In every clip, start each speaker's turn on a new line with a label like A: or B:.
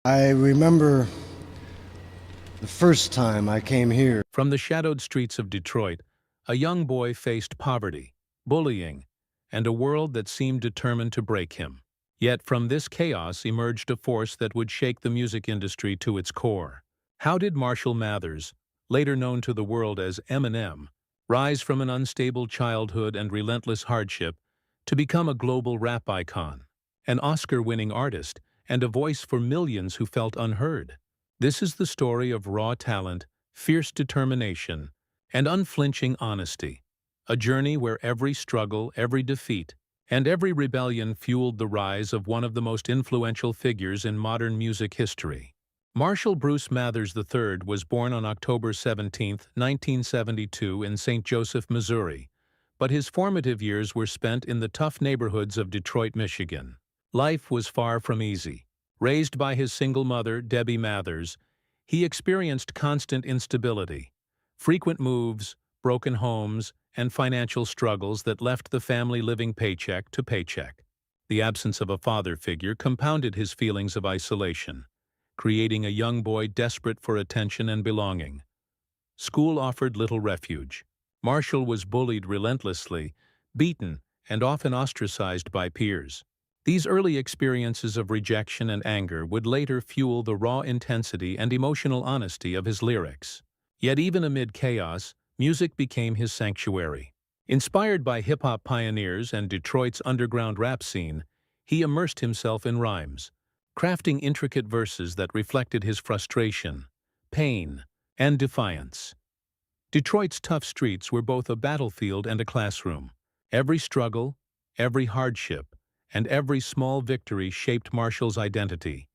A: I remember the first time I came here.
B: From the shadowed streets of Detroit, a young boy faced poverty, bullying, and a world that seemed determined to break him. Yet from this chaos emerged a force that would shake the music industry to its core. How did Marshall Mathers, later known to the world as Eminem, rise from an unstable childhood and relentless hardship to become a global rap icon, an Oscar-winning artist, and a voice for millions who felt unheard? This is the story of raw talent, fierce determination, and unflinching honesty, a journey where every struggle, every defeat, and every rebellion fueled the rise of one of the most influential figures in modern music history. Marshall Bruce Mathers III was born on October 17, 1972 in St. Joseph, Missouri, but his formative years were spent in the tough neighborhoods of Detroit, Michigan. Life was far from easy. Raised by his single mother, Debbie Mathers, he experienced constant instability, frequent moves, broken homes, and financial struggles that left the family living paycheck to paycheck. The absence of a father figure compounded his feelings of isolation, creating a young boy desperate for attention and belonging. School offered little refuge. Marshall was bullied relentlessly, beaten, and often ostracized by peers. These early experiences of rejection and anger would later fuel the raw intensity and emotional honesty of his lyrics. Yet even amid chaos, music became his sanctuary. Inspired by hip-hop pioneers and Detroit's underground rap scene, he immersed himself in rhymes, crafting intricate verses that reflected his frustration, pain, and defiance. Detroit's tough streets were both a battlefield and a classroom. Every struggle, every hardship, and every small victory shaped Marshall's identity,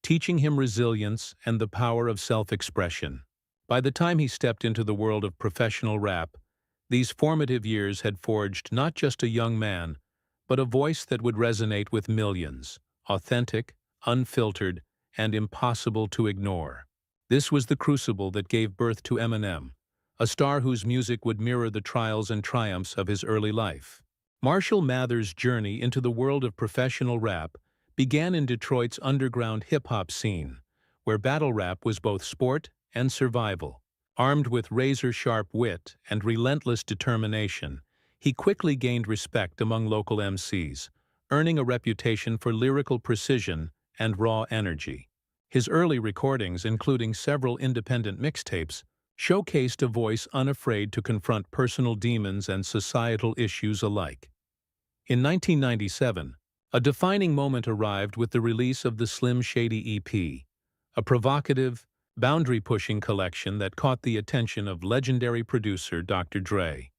B: teaching him resilience and the power of self-expression. By the time he stepped into the world of professional rap, these formative years had forged not just a young man, but a voice that would resonate with millions, authentic, unfiltered, and impossible to ignore. This was the crucible that gave birth to Eminem, a star whose music would mirror the trials and triumphs of his early life. Marshall Mathers' journey into the world of professional rap began in Detroit's underground hip-hop scene, where battle rap was both sport and survival. Armed with razor-sharp wit and relentless determination, he quickly gained respect among local MCs, earning a reputation for lyrical precision and raw energy. His early recordings, including several independent mixtapes, showcased a voice unafraid to confront personal demons and societal issues alike. In 1997, a defining moment arrived with the release of the Slim Shady EP, a provocative, boundary-pushing collection that caught the attention of legendary producer Dr. Dre.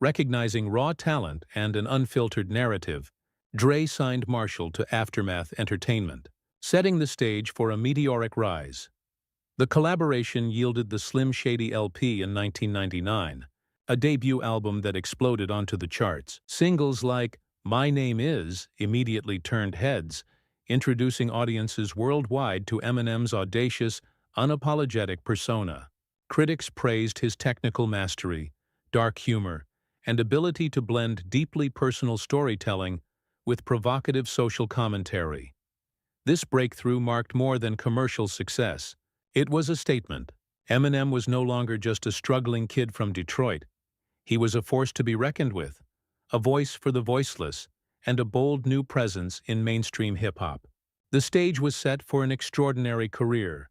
B: Recognizing raw talent and an unfiltered narrative, Dre signed Marshall to Aftermath Entertainment, setting the stage for a meteoric rise. The collaboration yielded the Slim Shady LP in 1999, a debut album that exploded onto the charts. Singles like My Name Is immediately turned heads, introducing audiences worldwide to Eminem's audacious, unapologetic persona. Critics praised his technical mastery, dark humor, and ability to blend deeply personal storytelling with provocative social commentary. This breakthrough marked more than commercial success. It was a statement. Eminem was no longer just a struggling kid from Detroit. He was a force to be reckoned with, a voice for the voiceless, and a bold new presence in mainstream hip-hop. The stage was set for an extraordinary career,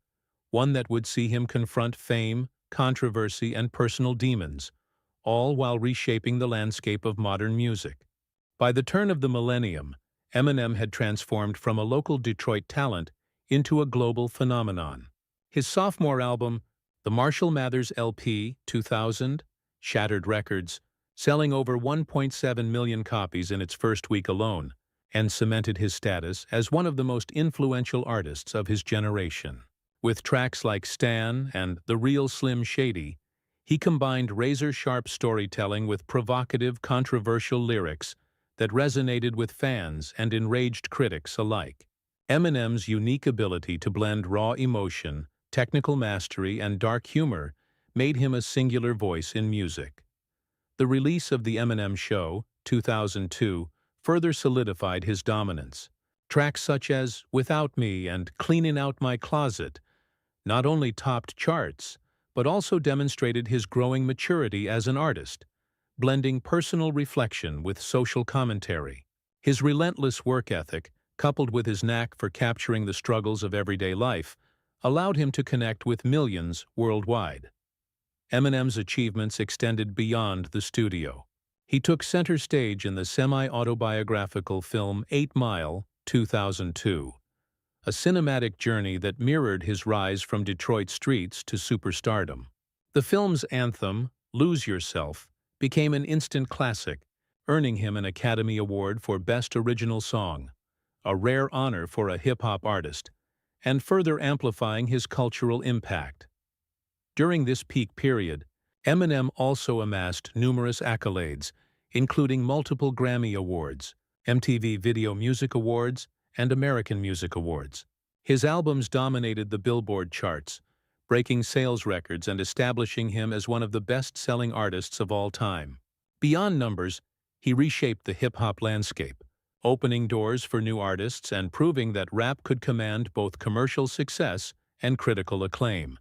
B: one that would see him confront fame, controversy, and personal demons, all while reshaping the landscape of modern music. By the turn of the millennium, Eminem had transformed from a local Detroit talent into a global phenomenon. His sophomore album, the Marshall Mathers LP 2000, shattered records, selling over 1.7 million copies in its first week alone, and cemented his status as one of the most influential artists of his generation. With tracks like Stan and The Real Slim Shady, he combined razor-sharp storytelling with provocative, controversial lyrics that resonated with fans and enraged critics alike. Eminem's unique ability to blend raw emotion, technical mastery, and dark humor made him a singular voice in music. The release of The Eminem Show, 2002, further solidified his dominance. Tracks such as Without Me and Cleaning Out My Closet not only topped charts, but also demonstrated his growing maturity as an artist, blending personal reflection with social commentary. His relentless work ethic, coupled with his knack for capturing the struggles of everyday life, allowed him to connect with millions worldwide. Eminem's achievements extended beyond the studio. He took center stage in the semi-autobiographical film 8 Mile, 2002, a cinematic journey that mirrored his rise from Detroit streets to superstardom. The film's anthem, Lose Yourself, became an instant classic, earning him an Academy Award for Best Original Song, a rare honor for a hip-hop artist, and further amplifying his cultural impact. During this peak period, Eminem also amassed numerous accolades, including multiple Grammy Awards, MTV Video Music Awards, and American Music Awards. His albums dominated the Billboard charts, breaking sales records and establishing him as one of the best-selling artists of all time. Beyond numbers, he reshaped the hip-hop landscape, opening doors for new artists and proving that rap could command both commercial success and critical acclaim.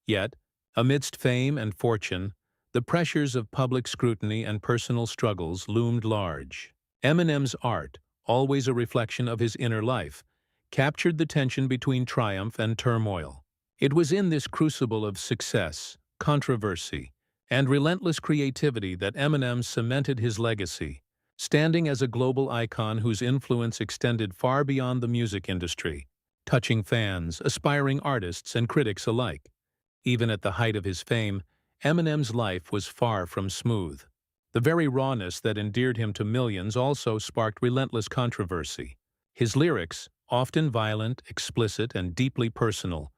B: Yet, amidst fame and fortune, the pressures of public scrutiny and personal struggles loomed large. Eminem's art, always a reflection of his inner life, captured the tension between triumph and turmoil. It was in this crucible of success, controversy, and relentless creativity that Eminem cemented his legacy, standing as a global icon whose influence extended far beyond the music industry, touching fans, aspiring artists, and critics alike. Even at the height of his fame, Eminem's life was far from smooth. The very rawness that endeared him to millions also sparked relentless controversy. His lyrics, often violent, explicit, and deeply personal,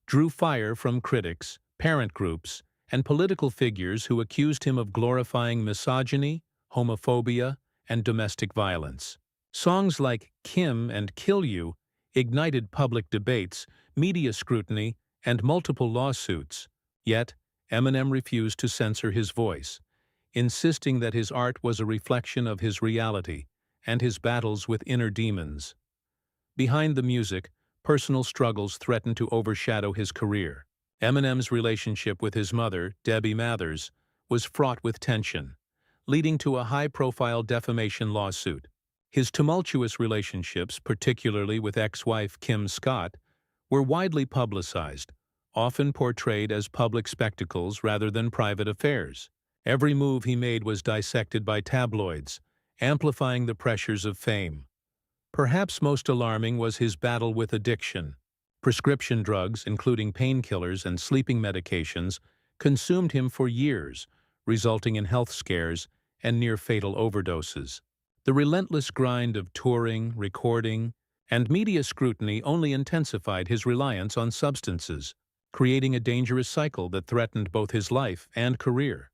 B: drew fire from critics, parent groups, and political figures who accused him of glorifying misogyny, homophobia, and domestic violence. Songs like Kim and Kill You ignited public debates, media scrutiny, and multiple lawsuits. Yet, Eminem refused to censor his voice, insisting that his art was a reflection of his reality and his battles with inner demons. Behind the music, personal struggles threatened to overshadow his career. Eminem's relationship with his mother, Debbie Mathers, was fraught with tension, leading to a high-profile defamation lawsuit. His tumultuous relationships, particularly with ex-wife Kim Scott, were widely publicized, often portrayed as public spectacles rather than private affairs. Every move he made was dissected by tabloids, amplifying the pressures of fame. Perhaps most alarming was his battle with addiction. Prescription drugs, including painkillers and sleeping medications, consumed him for years, resulting in health scares and near-fatal overdoses. The relentless grind of touring, recording, and media scrutiny only intensified his reliance on substances, creating a dangerous cycle that threatened both his life and career.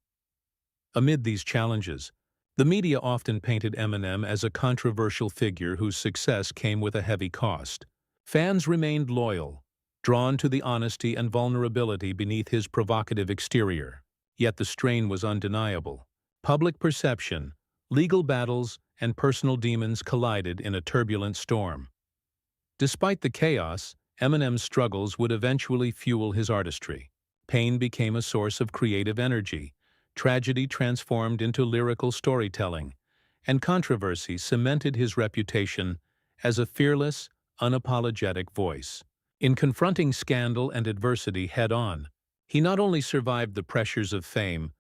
B: Amid these challenges, the media often painted Eminem as a controversial figure whose success came with a heavy cost. Fans remained loyal, drawn to the honesty and vulnerability beneath his provocative exterior. Yet the strain was undeniable. Public perception, legal battles, and personal demons collided in a turbulent storm. Despite the chaos, Eminem's struggles would eventually fuel his artistry. Pain became a source of creative energy, tragedy transformed into lyrical storytelling, and controversy cemented his reputation as a fearless, unapologetic voice. In confronting scandal and adversity head-on, he not only survived the pressures of fame,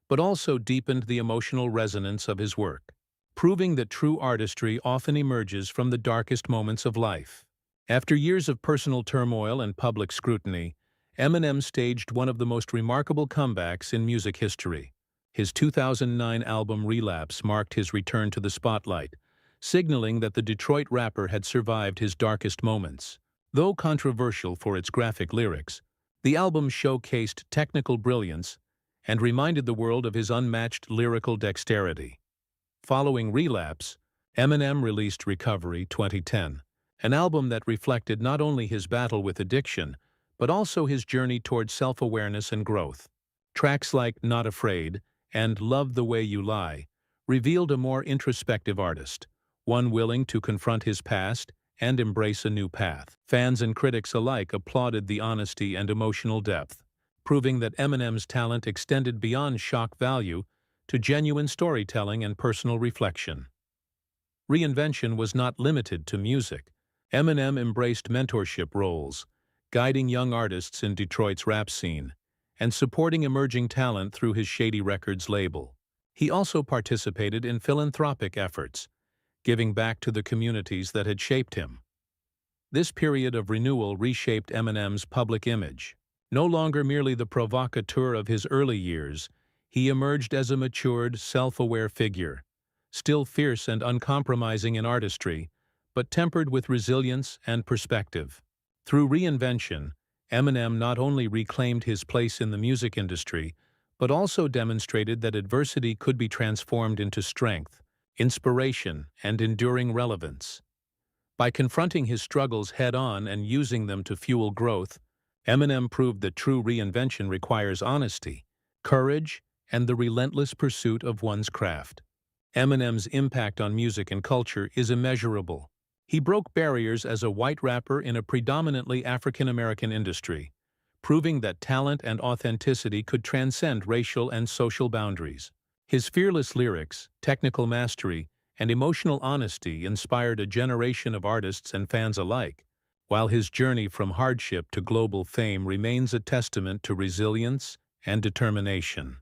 B: but also deepened the emotional resonance of his work, proving that true artistry often emerges from the darkest moments of life. After years of personal turmoil and public scrutiny, Eminem staged one of the most remarkable comebacks in music history. His 2009 album Relapse marked his return to the spotlight, signaling that the Detroit rapper had survived his darkest moments. Though controversial for its graphic lyrics, the album showcased technical brilliance and reminded the world of his unmatched lyrical dexterity. Following Relapse, Eminem released Recovery 2010, an album that reflected not only his battle with addiction, but also his journey toward self-awareness and growth. Tracks like Not Afraid and Love the Way You Lie revealed a more introspective artist, one willing to confront his past and embrace a new path. Fans and critics alike applauded the honesty and emotional depth, proving that Eminem's talent extended beyond shock value to genuine storytelling and personal reflection. Reinvention was not limited to music. Eminem embraced mentorship roles, guiding young artists in Detroit's rap scene, and supporting emerging talent through his Shady Records label. He also participated in philanthropic efforts, giving back to the communities that had shaped him. This period of renewal reshaped Eminem's public image. No longer merely the provocateur of his early years, he emerged as a matured, self-aware figure, still fierce and uncompromising in artistry, but tempered with resilience and perspective. Through reinvention, Eminem not only reclaimed his place in the music industry, but also demonstrated that adversity could be transformed into strength, inspiration, and enduring relevance. By confronting his struggles head-on and using them to fuel growth, Eminem proved that true reinvention requires honesty, courage, and the relentless pursuit of one's craft. Eminem's impact on music and culture is immeasurable. He broke barriers as a white rapper in a predominantly African-American industry, proving that talent and authenticity could transcend racial and social boundaries. His fearless lyrics, technical mastery, and emotional honesty inspired a generation of artists and fans alike, while his journey from hardship to global fame remains a testament to resilience and determination.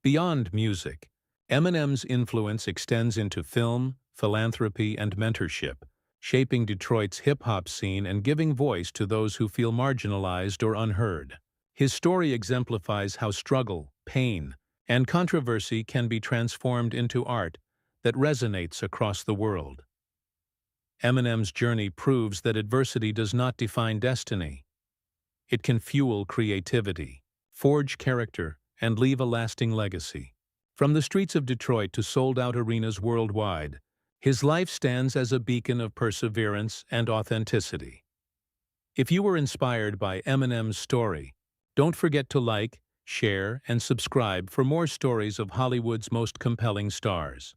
B: Beyond music, Eminem's influence extends into film, philanthropy, and mentorship, shaping Detroit's hip-hop scene and giving voice to those who feel marginalized or unheard. His story exemplifies how struggle, pain, and controversy can be transformed into art that resonates across the world. Eminem's journey proves that adversity does not define destiny. It can fuel creativity, forge character, and leave a lasting legacy. From the streets of Detroit to sold-out arenas worldwide, his life stands as a beacon of perseverance and authenticity. If you were inspired by Eminem's story, don't forget to like, share, and subscribe for more stories of Hollywood's most compelling stars.